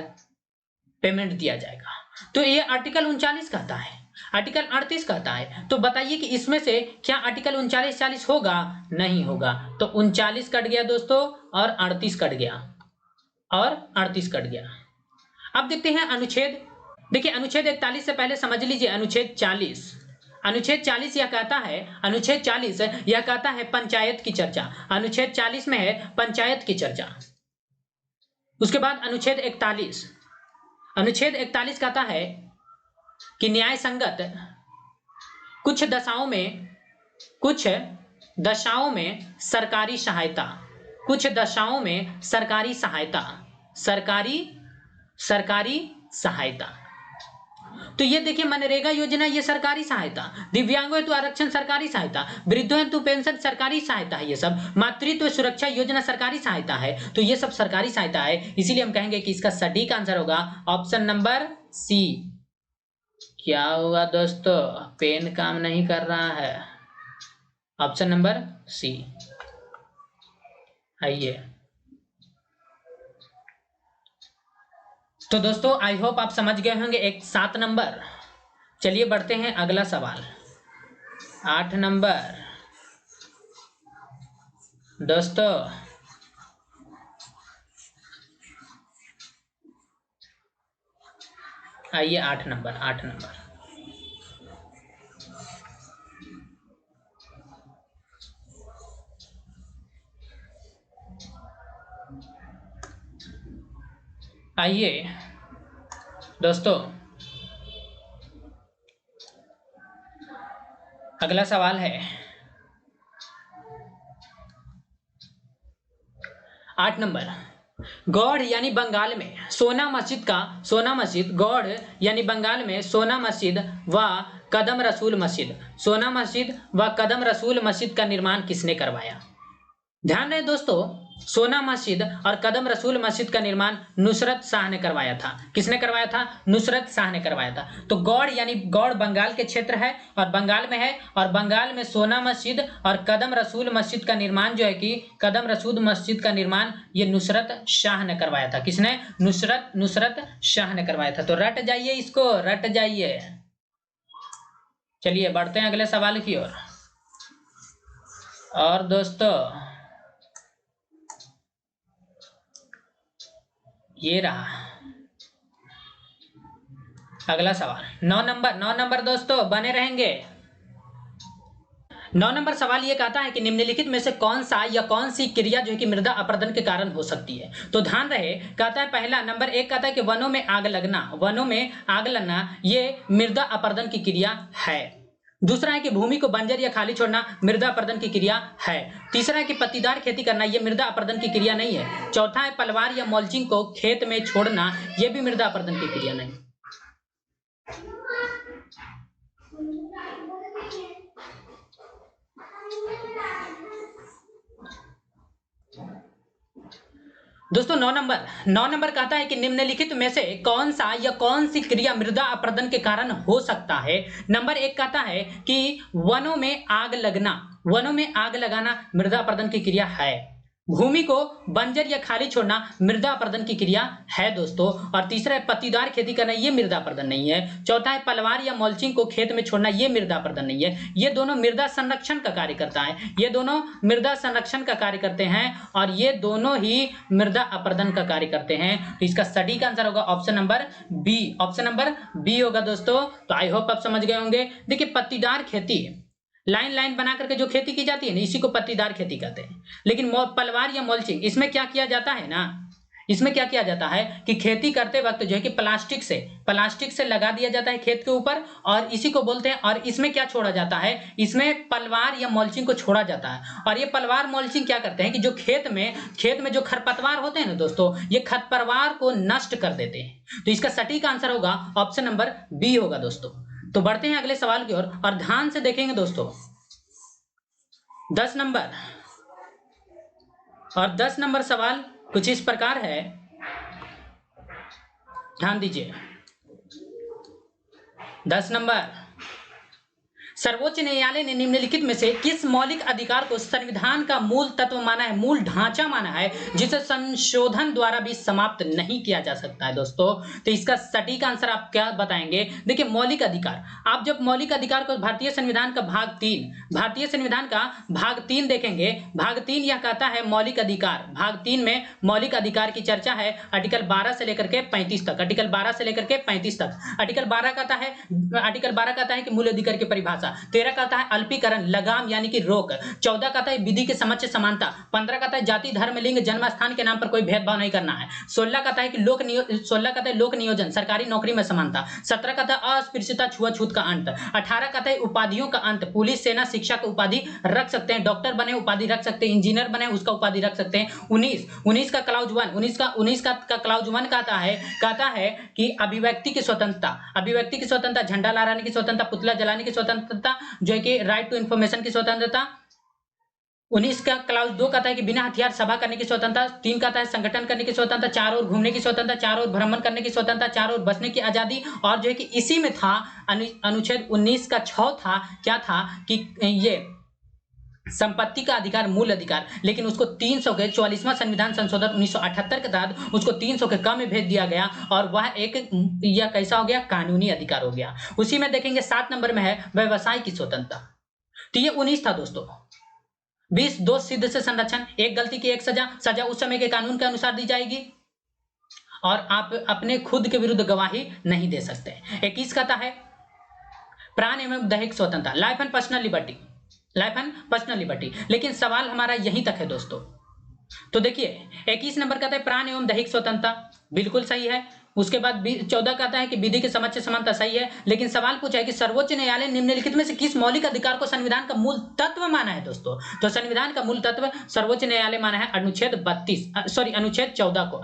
पेमेंट दिया जाएगा। तो ये आर्टिकल 39 कहता है, आर्टिकल 38 कहता है। तो बताइए कि इसमें से क्या आर्टिकल 39 40 होगा? नहीं होगा। तो 39 कट गया दोस्तों और 38 कट गया और 38 कट गया। अब देखते हैं अनुच्छेद, देखिए अनुच्छेद 41 से पहले समझ लीजिए अनुच्छेद 40। अनुच्छेद 40 यह कहता है, अनुच्छेद 40 यह कहता है पंचायत की चर्चा। अनुच्छेद 40 में है पंचायत की चर्चा। उसके बाद अनुच्छेद 41, अनुच्छेद 41 कहता है कि न्याय संगत कुछ दशाओं में सरकारी सहायता, कुछ दशाओं में सरकारी सहायता, सरकारी सहायता। तो ये देखिए मनरेगा योजना ये सरकारी सहायता, दिव्यांगों हेतु आरक्षण सरकारी सहायता, वृद्धों हेतु पेंशन सरकारी सहायता है, ये सब मातृत्व सुरक्षा योजना सरकारी सहायता है। तो ये सब सरकारी सहायता है, इसीलिए हम कहेंगे कि इसका सटीक आंसर होगा ऑप्शन नंबर सी। क्या हुआ दोस्तों, पेन काम नहीं कर रहा है? Option number C. आइए तो दोस्तों आई होप आप समझ गए होंगे। 7 नंबर। चलिए बढ़ते हैं अगला सवाल। 8 नंबर दोस्तों, आइए 8 नंबर, 8 नंबर। आइए दोस्तों अगला सवाल है 8 नंबर। गौड़ यानी बंगाल में सोना मस्जिद गौड़ यानी बंगाल में सोना मस्जिद व कदम रसूल मस्जिद, सोना मस्जिद व कदम रसूल मस्जिद का निर्माण किसने करवाया? ध्यान रहे दोस्तों, सोना मस्जिद और कदम रसूल मस्जिद का निर्माण नुसरत शाह ने करवाया था। किसने करवाया था? नुसरत शाह ने करवाया था। तो गौड़ यानी गौड़ बंगाल के क्षेत्र है और बंगाल में है, और बंगाल में सोना मस्जिद और कदम रसूल मस्जिद का निर्माण जो है कि कदम रसूल मस्जिद का निर्माण ये नुसरत शाह ने करवाया था। किसने? नुसरत शाह ने करवाया था। तो रट जाइए, इसको रट जाइए। चलिए बढ़ते हैं अगले सवाल की ओर। और दोस्तों ये रहा अगला सवाल। 9 नंबर दोस्तों बने रहेंगे। 9 नंबर सवाल ये कहता है कि निम्नलिखित में से कौन सा या कौन सी क्रिया जो है कि मृदा अपरदन के कारण हो सकती है। तो ध्यान रहे, कहता है पहला नंबर 1 कहता है कि वनों में आग लगना ये मृदा अपरदन की क्रिया है। दूसरा है कि भूमि को बंजर या खाली छोड़ना मृदा अपरदन की क्रिया है। तीसरा है कि पत्तीदार खेती करना यह मृदा अपरदन की क्रिया नहीं है। चौथा है पलवार या मल्चिंग को खेत में छोड़ना यह भी मृदा अपरदन की क्रिया नहीं। दोस्तों 9 नंबर कहता है कि निम्नलिखित में से कौन सा या कौन सी क्रिया मृदा अपरदन के कारण हो सकता है। नंबर 1 कहता है कि वनों में आग लगाना मृदा अपरदन की क्रिया है। भूमि को बंजर या खाली छोड़ना मृदा अपरदन की क्रिया है दोस्तों। और तीसरा है पत्तीदार खेती करना, ये मृदा अपरदन नहीं है। चौथा है पलवार या मल्चिंग को खेत में छोड़ना, ये मृदा अपरदन नहीं है। ये दोनों मृदा संरक्षण का कार्य करता है, ये दोनों मृदा संरक्षण का कार्य करते हैं और ये दोनों ही मृदा अपरदन का कार्य करते हैं। तो इसका सटीक आंसर होगा ऑप्शन नंबर बी होगा दोस्तों। तो आई होप आप समझ गए होंगे। देखिए पत्तीदार खेती, लाइन बना करके जो खेती की जाती है ना, इसी को पत्तीदार खेती कहते हैं। लेकिन पलवार या मल्चिंग, इसमें क्या किया जाता है ना, इसमें क्या किया जाता है कि खेती करते वक्त जो है कि प्लास्टिक से लगा दिया जाता है खेत के ऊपर और इसी को बोलते हैं। और इसमें क्या छोड़ा जाता है, इसमें पलवार या मल्चिंग को छोड़ा जाता है। और ये पलवार मल्चिंग क्या करते हैं कि जो खेत में जो खरपतवार होते हैं ना दोस्तों, ये खरपतवार को नष्ट कर देते हैं। तो इसका सटीक आंसर होगा ऑप्शन नंबर बी होगा दोस्तों। तो बढ़ते हैं अगले सवाल की ओर और ध्यान से देखेंगे दोस्तों। 10 नंबर सवाल कुछ इस प्रकार है, ध्यान दीजिए। 10 नंबर, सर्वोच्च न्यायालय ने निम्नलिखित में से किस मौलिक अधिकार को संविधान का मूल तत्व माना है, मूल ढांचा माना है, जिसे संशोधन द्वारा भी समाप्त नहीं किया जा सकता है दोस्तों। तो इसका सटीक आंसर आप क्या बताएंगे। देखिए मौलिक अधिकार, आप जब मौलिक अधिकार को भारतीय संविधान का भाग 3 देखेंगे, भाग 3 यह कहता है मौलिक अधिकार। भाग 3 में मौलिक अधिकार की चर्चा है आर्टिकल 12 से लेकर के 35 तक। आर्टिकल 12 से लेकर के 35 तक। आर्टिकल 12 कहता है कि मूल अधिकार की परिभाषा। 13 कहता है अल्पीकरण, लगाम यानी कि रोक। 14 कहता है विधि के समक्ष समानता। 15 कहता है जाति, धर्म, लिंग, जन्म स्थान के नाम पर कोई भेदभाव नहीं करना है। 16 कहता है कि लोक नियोजन, सरकारी नौकरी में समानता। 17 कहता है अस्पृश्यता, छुआछूत का अंत। 18 कहता है उपाधियों का अंत, पुलिस, सेना, शिक्षा का उपाधि रख सकते हैं, डॉक्टर बने उपाधि रख सकते हैं, इंजीनियर बने उसका उपाधि रख सकते हैं। 19 का क्लाउज 1 कहता है कि अभिव्यक्ति की स्वतंत्रता, झंडा लहराने की स्वतंत्रता, पुतला जलाने की स्वतंत्रता, जो है कि राइट टू इंफॉर्मेशन की स्वतंत्रता। 19 का क्लाउज 2 कहता है कि बिना हथियार सभा करने की स्वतंत्रता। 3 कहता है संगठन करने की स्वतंत्रता, 4 ओर घूमने की स्वतंत्रता, 4 ओर भ्रमण करने की स्वतंत्रता, 4 ओर बसने की आजादी। और जो है कि इसी में था अनुच्छेद 19 का 6 था, क्या था कि ये संपत्ति का अधिकार, मूल अधिकार। लेकिन उसको 300 के 44वां संविधान संशोधन 1978 के तहत उसको 300 के कम में भेज दिया गया और वह एक यह कैसा हो गया, कानूनी अधिकार हो गया। उसी में देखेंगे 7 नंबर में है व्यवसाय की स्वतंत्रता। तो ये 19 था दोस्तों। 20 दोष सिद्ध से संरक्षण, एक गलती की एक सजा उस समय के कानून के अनुसार दी जाएगी और आप अपने खुद के विरुद्ध गवाही नहीं दे सकते। 21 कहता है प्राण एवं दैहिक स्वतंत्रता, लाइफ एंड पर्सनल लिबर्टी। लेकिन सवाल हमारा यहीं तक है दोस्तों। तो देखिए 21 नंबर कहता है प्राण एवं दैहिक स्वतंत्रता, बिल्कुल सही है। उसके बाद 14 कहता है कि विधि के समक्ष समानता, सही है। लेकिन सवाल पूछा है कि सर्वोच्च न्यायालय निम्नलिखित में से किस मौलिक अधिकार को संविधान का मूल तत्व माना है दोस्तों। तो संविधान का मूल तत्व सर्वोच्च न्यायालय माना है अनुच्छेद 14 को,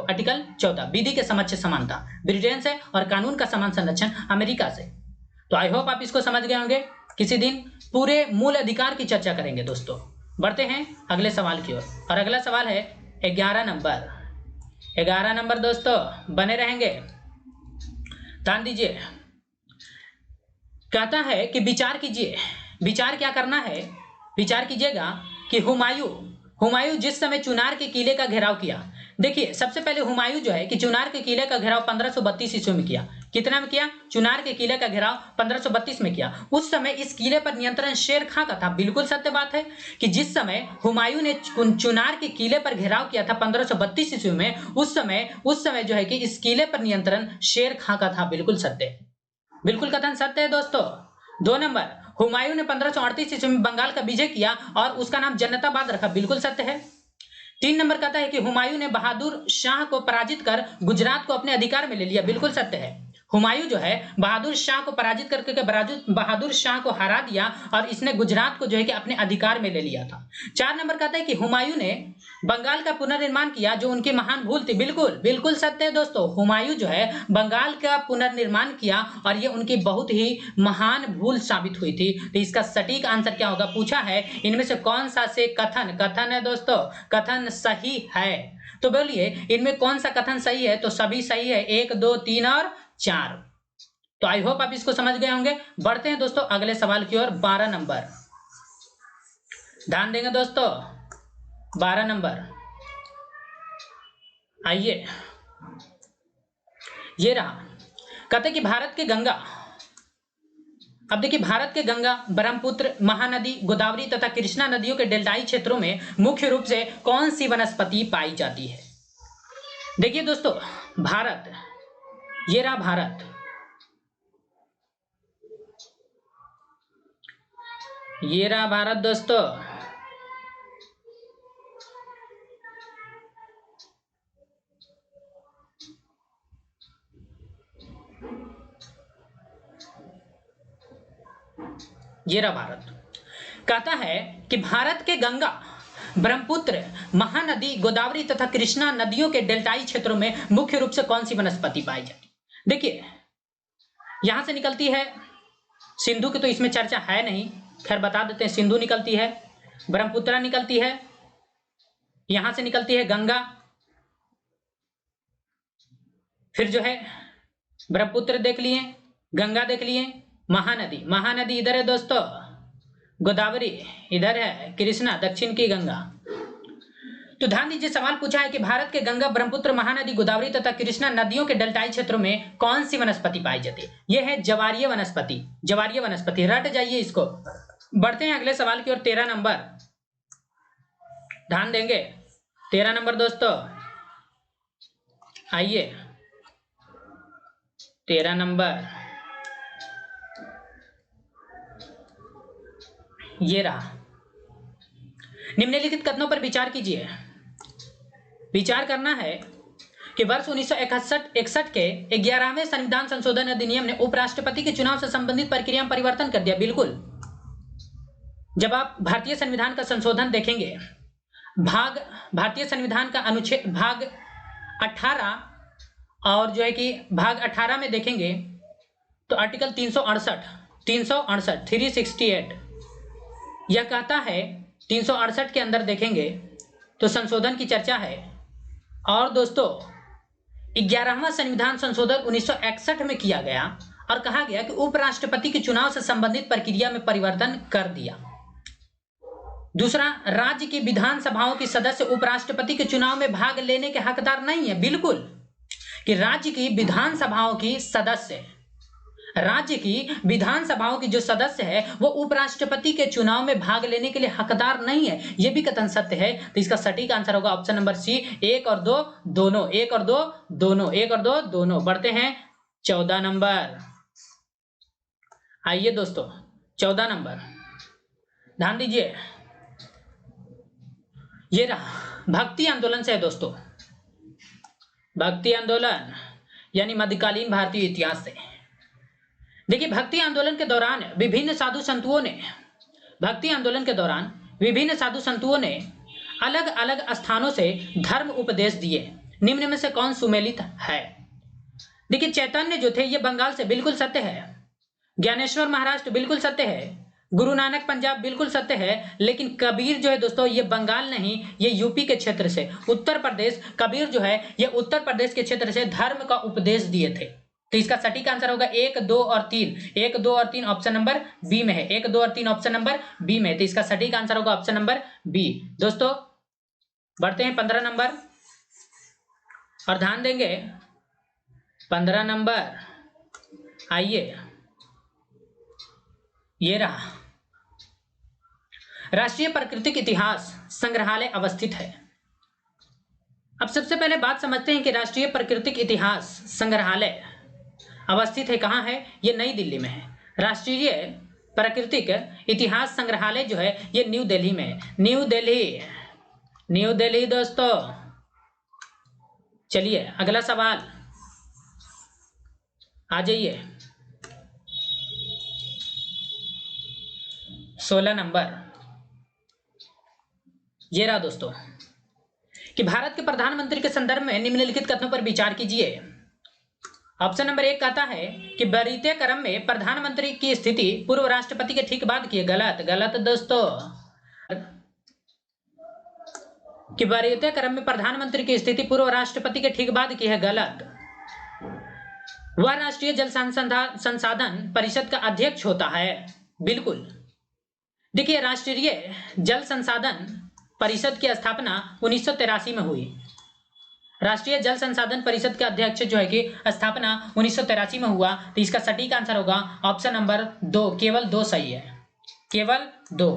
आर्टिकल 14, विधि के समक्ष समानता ब्रिटेन से और कानून का समान संरक्षण अमेरिका से। तो आई होप आप इसको समझ गए होंगे। किसी दिन पूरे मूल अधिकार की चर्चा करेंगे दोस्तों। बढ़ते हैं अगले सवाल की ओर और अगला सवाल है 11 नंबर दोस्तों, बने रहेंगे, ध्यान दीजिए। कहता है कि विचार कीजिए, विचार क्या करना है, विचार कीजिएगा कि हुमायूं जिस समय चुनार के किले का घेराव किया। देखिए सबसे पहले हुमायूं जो है कि चुनार के किले का घेराव 1532 ईस्वी में किया। कितना में किया? चुनार के किले का घेराव 1532 में किया। उस समय इस किले पर नियंत्रण शेर खां का था। बिल्कुल सत्य बात है कि जिस समय हुमायूं ने चुनार के किले पर घेराव किया था 1532 ईस्वी में, उस समय जो है कि इस किले पर नियंत्रण शेर खां का था। बिल्कुल सत्य, बिल्कुल कथन सत्य है दोस्तों। 2 नंबर, हुमायूं ने 1538 ईस्वी में बंगाल का विजय किया और उसका नाम जन्नताबाद रखा, बिल्कुल सत्य है। 3 नंबर कहता है कि हुमायूं ने बहादुर शाह को पराजित कर गुजरात को अपने अधिकार में ले लिया, बिल्कुल सत्य है। हुमायूं जो है बहादुर शाह को पराजित करके बहादुर शाह को हरा दिया और इसने गुजरात को जो है कि अपने अधिकार में ले लिया था। 4 नंबर कहता है कि हुमायूं ने बंगाल का पुनर्निर्माण किया जो उनकी महान भूल थी, बिल्कुल बिल्कुल सत्य है दोस्तों। हुमायूं जो है बंगाल का पुनर्निर्माण किया और ये उनकी बहुत ही महान भूल साबित हुई थी। तो इसका सटीक आंसर क्या होगा, पूछा है इनमें से कौन सा से कथन है दोस्तों, कथन सही है। तो बोलिए इनमें कौन सा कथन सही है, तो सभी सही है, 1 2 3 और 4। तो आई होप आप इसको समझ गए होंगे। बढ़ते हैं दोस्तों अगले सवाल की ओर। 12 नंबर, ध्यान देंगे दोस्तों, 12 नंबर आइए, ये रहा। कहते कि भारत के गंगा, अब देखिए भारत के गंगा, ब्रह्मपुत्र, महानदी, गोदावरी तथा कृष्णा नदियों के डेल्टाई क्षेत्रों में मुख्य रूप से कौन सी वनस्पति पाई जाती है। देखिए दोस्तों भारत, ये रहा भारत, ये रहा भारत दोस्तों। ये रहा भारत। कहता है कि भारत के गंगा, ब्रह्मपुत्र, महानदी, गोदावरी तथा कृष्णा नदियों के डेल्टाई क्षेत्रों में मुख्य रूप से कौन सी वनस्पति पाई जाती है। देखिए यहां से निकलती है सिंधु की, तो इसमें चर्चा है नहीं, खैर बता देते हैं। सिंधु निकलती है, ब्रह्मपुत्रा निकलती है, यहां से निकलती है गंगा, फिर जो है ब्रह्मपुत्र देख लिए, गंगा देख लिए, महानदी, महानदी इधर है दोस्तों, गोदावरी इधर है, कृष्णा दक्षिण की गंगा। तो ध्यान दीजिए सवाल पूछा है कि भारत के गंगा, ब्रह्मपुत्र, महानदी, गोदावरी तथा कृष्णा नदियों के डेल्टाई क्षेत्रों में कौन सी वनस्पति पाई जाती है। यह है ज्वारीय वनस्पति, ज्वारीय वनस्पति, रट जाइए इसको। बढ़ते हैं अगले सवाल की ओर। 13 नंबर, ध्यान देंगे, 13 नंबर दोस्तों आइए, 13 नंबर ये रहा। निम्नलिखित कथनों पर विचार कीजिए। विचार करना है कि वर्ष 1961 के 11वें संविधान संशोधन अधिनियम ने उपराष्ट्रपति के चुनाव से संबंधित प्रक्रिया में परिवर्तन कर दिया, बिल्कुल। जब आप भारतीय संविधान का संशोधन देखेंगे, भारतीय संविधान का अनुच्छेद भाग 18 और जो है कि भाग 18 में देखेंगे तो आर्टिकल 368 यह कहता है, 368 के अंदर देखेंगे तो संशोधन की चर्चा है। और दोस्तों 11वां संविधान संशोधन 1961 में किया गया और कहा गया कि उपराष्ट्रपति के चुनाव से संबंधित प्रक्रिया में परिवर्तन कर दिया। दूसरा, राज्य की विधानसभाओं के सदस्य उपराष्ट्रपति के चुनाव में भाग लेने के हकदार नहीं है, बिल्कुल, कि राज्य की विधानसभाओं की सदस्य, राज्य की विधानसभाओं की जो सदस्य है वो उपराष्ट्रपति के चुनाव में भाग लेने के लिए हकदार नहीं है, यह भी कथन सत्य है। तो इसका सटीक आंसर होगा ऑप्शन नंबर सी, 1 और 2 दोनों, 1 और 2 दोनों, 1 और 2 दोनों। बढ़ते हैं 14 नंबर, आइए दोस्तों 14 नंबर, ध्यान दीजिए, ये रहा। भक्ति आंदोलन से है दोस्तों, भक्ति आंदोलन यानी मध्यकालीन भारतीय इतिहास से। देखिए भक्ति आंदोलन के दौरान विभिन्न साधु संतों ने अलग अलग स्थानों से धर्म उपदेश दिए। निम्न में से कौन सुमेलित है। देखिए चैतन्य जो थे ये बंगाल से, बिल्कुल सत्य है। ज्ञानेश्वर महाराष्ट्र, बिल्कुल सत्य है। गुरु नानक पंजाब, बिल्कुल सत्य है। लेकिन कबीर जो है दोस्तों ये बंगाल नहीं, ये यूपी के क्षेत्र से, उत्तर प्रदेश, कबीर जो है ये उत्तर प्रदेश के क्षेत्र से धर्म का उपदेश दिए थे। तो इसका सटीक आंसर होगा 1, 2 और 3, 1, 2 और 3 ऑप्शन नंबर बी में है, 1, 2 और 3 ऑप्शन नंबर बी में। तो इसका सटीक आंसर होगा ऑप्शन नंबर बी। दोस्तों बढ़ते हैं 15 नंबर और ध्यान देंगे 15 नंबर, आइए ये रहा। राष्ट्रीय प्राकृतिक इतिहास संग्रहालय अवस्थित है। अब सबसे पहले बात समझते हैं कि राष्ट्रीय प्राकृतिक इतिहास संग्रहालय अवस्थित है कहां है। ये नई दिल्ली में है। राष्ट्रीय प्राकृतिक इतिहास संग्रहालय जो है ये न्यू दिल्ली में है। न्यू दिल्ली दोस्तों। चलिए अगला सवाल आ जाइए। 16 नंबर ये रहा दोस्तों कि भारत के प्रधानमंत्री के संदर्भ में निम्नलिखित कथनों पर विचार कीजिए। ऑप्शन नंबर 1 कहता है कि वरीयता क्रम में प्रधानमंत्री की स्थिति पूर्व राष्ट्रपति के ठीक बाद की है। गलत दोस्तों। कि वरीयता क्रम में प्रधानमंत्री की स्थिति पूर्व राष्ट्रपति के ठीक बाद की है। गलत। वह राष्ट्रीय जल संसाधन परिषद का अध्यक्ष होता है। बिल्कुल। देखिए राष्ट्रीय जल संसाधन परिषद की स्थापना 1983 में हुई। राष्ट्रीय जल संसाधन परिषद का अध्यक्ष जो है कि स्थापना 1983 में हुआ। तो इसका सटीक आंसर होगा ऑप्शन नंबर 2। केवल 2 सही है, केवल 2।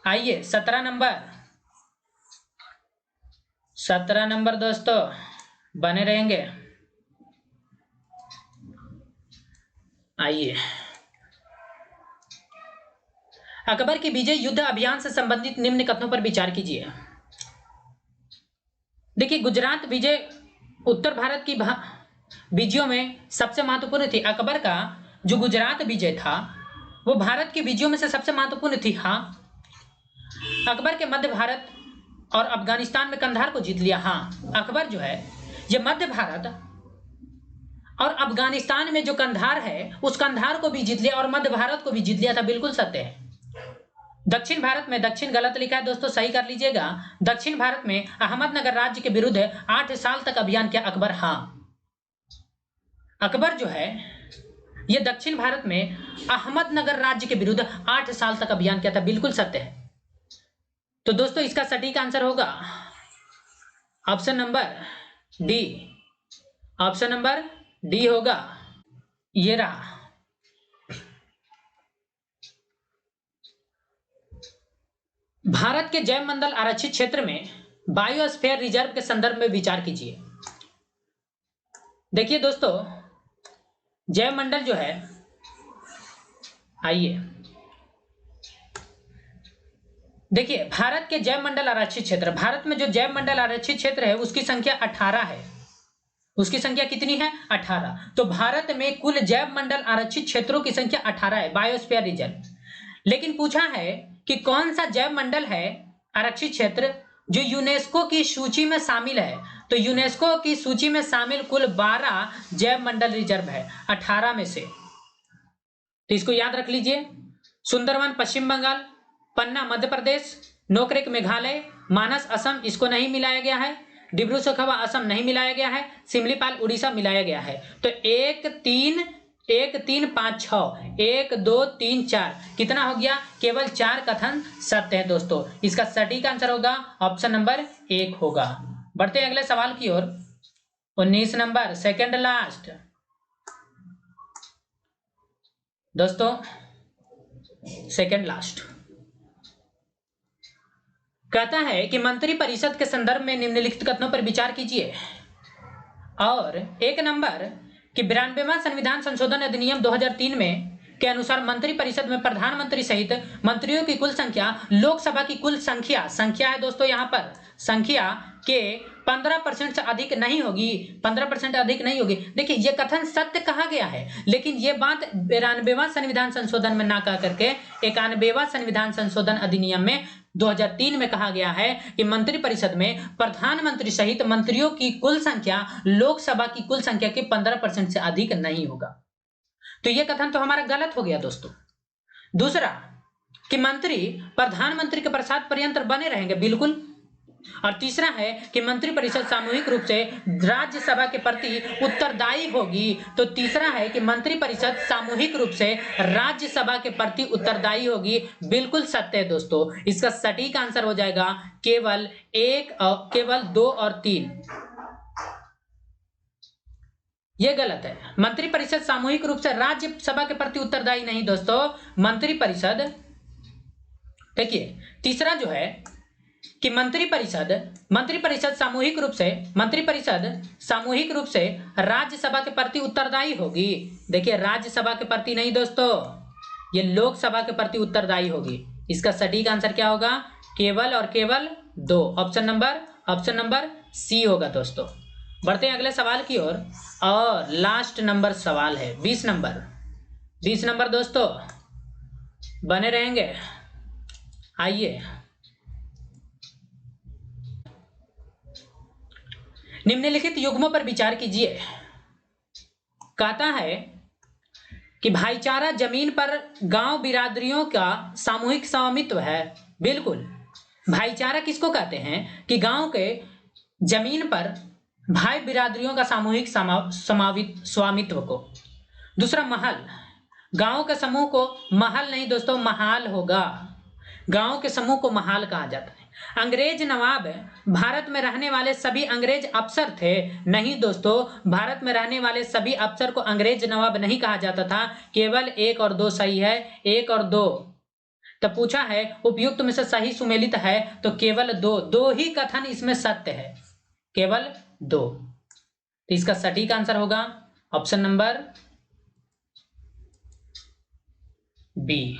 आइए 17 नंबर दोस्तों बने रहेंगे। आइए अकबर की विजय युद्ध अभियान से संबंधित निम्न कथनों पर विचार कीजिए। देखिए गुजरात विजय उत्तर भारत की विजयों में सबसे महत्वपूर्ण थी। अकबर का जो गुजरात विजय था वो भारत की विजयों में से सबसे महत्वपूर्ण थी। हाँ, अकबर के मध्य भारत और अफगानिस्तान में कंधार को जीत लिया। हाँ, अकबर जो है ये मध्य भारत और अफगानिस्तान में जो कंधार है उस कंधार को भी जीत लिया और मध्य भारत को भी जीत लिया था। बिल्कुल सत्य है। दक्षिण भारत में, दक्षिण गलत लिखा है दोस्तों, सही कर लीजिएगा। दक्षिण भारत में अहमदनगर राज्य के विरुद्ध 8 साल तक अभियान किया अकबर। हाँ, अकबर जो है ये दक्षिण भारत में अहमदनगर राज्य के विरुद्ध 8 साल तक अभियान किया था। बिल्कुल सत्य है। तो दोस्तों इसका सटीक आंसर होगा option number D. Option number D होगा। ये रहा। भारत के जैव मंडल आरक्षित क्षेत्र में बायोस्फीयर रिजर्व के संदर्भ में विचार कीजिए। देखिए दोस्तों जैव मंडल जो है, आइए देखिए भारत के जैव मंडल आरक्षित क्षेत्र, भारत में जो जैव मंडल आरक्षित क्षेत्र है उसकी संख्या 18 है। उसकी संख्या कितनी है? 18। तो भारत में कुल जैव मंडल आरक्षित क्षेत्रों की संख्या 18 है, बायोस्फीयर रिजर्व। लेकिन पूछा है कि कौन सा जैव मंडल है आरक्षित क्षेत्र जो यूनेस्को की सूची में शामिल है। तो यूनेस्को की सूची में शामिल कुल 12 जैव मंडल रिजर्व है 18 में से। तो इसको याद रख लीजिए। सुंदरवन पश्चिम बंगाल, पन्ना मध्य प्रदेश, नोकरेक मेघालय, मानस असम, इसको नहीं मिलाया गया है। डिब्रू सखोवा असम नहीं मिलाया गया है। सिमलीपाल उड़ीसा मिलाया गया है। तो 1 3 5 6 1 2 3 4 कितना हो गया? केवल 4 कथन सत्य है दोस्तों। इसका सटीक आंसर होगा ऑप्शन नंबर 1 होगा। बढ़ते हैं अगले सवाल की ओर। 19 नंबर सेकंड लास्ट दोस्तों, सेकंड लास्ट कहता है कि मंत्री परिषद के संदर्भ में निम्नलिखित कथनों पर विचार कीजिए। और 1 नंबर कि 92वां संविधान संशोधन अधिनियम 2003 में के अनुसार मंत्री परिषद में प्रधानमंत्री सहित मंत्रियों की कुल संख्या लोकसभा की कुल संख्या है दोस्तों, यहाँ पर संख्या के 15% से अधिक नहीं होगी। 15% अधिक नहीं होगी। देखिए ये कथन सत्य कहा गया है, लेकिन ये बात 92वां संविधान संशोधन में ना कह करके 91वां संविधान संशोधन अधिनियम में 2003 में कहा गया है कि मंत्री परिषद में प्रधानमंत्री सहित मंत्रियों की कुल संख्या लोकसभा की कुल संख्या के 15% से अधिक नहीं होगा। तो यह कथन तो हमारा गलत हो गया दोस्तों। दूसरा कि मंत्री प्रधानमंत्री के प्रसाद पर्यंत बने रहेंगे, बिल्कुल। और तीसरा है कि मंत्री परिषद सामूहिक रूप से राज्यसभा के प्रति उत्तरदायी होगी। तो तीसरा है कि मंत्री परिषद सामूहिक रूप से राज्यसभा के प्रति उत्तरदायी होगी। बिल्कुल सत्य है दोस्तों। इसका सटीक आंसर हो जाएगा केवल 2 और 3। यह गलत है। मंत्री परिषद सामूहिक रूप से राज्यसभा के प्रति उत्तरदायी नहीं दोस्तों। मंत्री परिषद, देखिए तीसरा जो है कि मंत्री परिषद सामूहिक रूप से राज्यसभा के प्रति उत्तरदायी होगी। देखिए राज्यसभा के प्रति नहीं दोस्तों, ये लोकसभा के प्रति उत्तरदायी होगी। इसका सटीक आंसर क्या होगा? केवल और केवल 2। ऑप्शन नंबर सी होगा दोस्तों। बढ़ते हैं अगले सवाल की ओर और लास्ट नंबर सवाल है 20 नंबर दोस्तों, बने रहेंगे। आइए, निम्नलिखित युग्मों पर विचार कीजिए। कहता है कि भाईचारा जमीन पर गांव बिरादरियों का सामूहिक स्वामित्व है। बिल्कुल, भाईचारा किसको कहते हैं? कि गांव के जमीन पर भाई बिरादरियों का सामूहिक स्वामित्व को। दूसरा, महल, गांव के समूह को महल नहीं दोस्तों, महाल होगा। गांव के समूह को महाल कहा जाता है। अंग्रेज नवाब भारत में रहने वाले सभी अंग्रेज अफसर थे। नहीं दोस्तों, भारत में रहने वाले सभी अफसर को अंग्रेज नवाब नहीं कहा जाता था। केवल 1 और 2 सही है, 1 और 2। तब पूछा है उपयुक्त में से सही सुमेलित है, तो केवल 2 ही कथन इसमें सत्य है, केवल 2। तो इसका सटीक आंसर होगा ऑप्शन नंबर बी।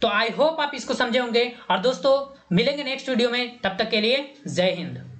तो आई होप आप इसको समझे होंगे। और दोस्तों मिलेंगे नेक्स्ट वीडियो में, तब तक के लिए जय हिंद।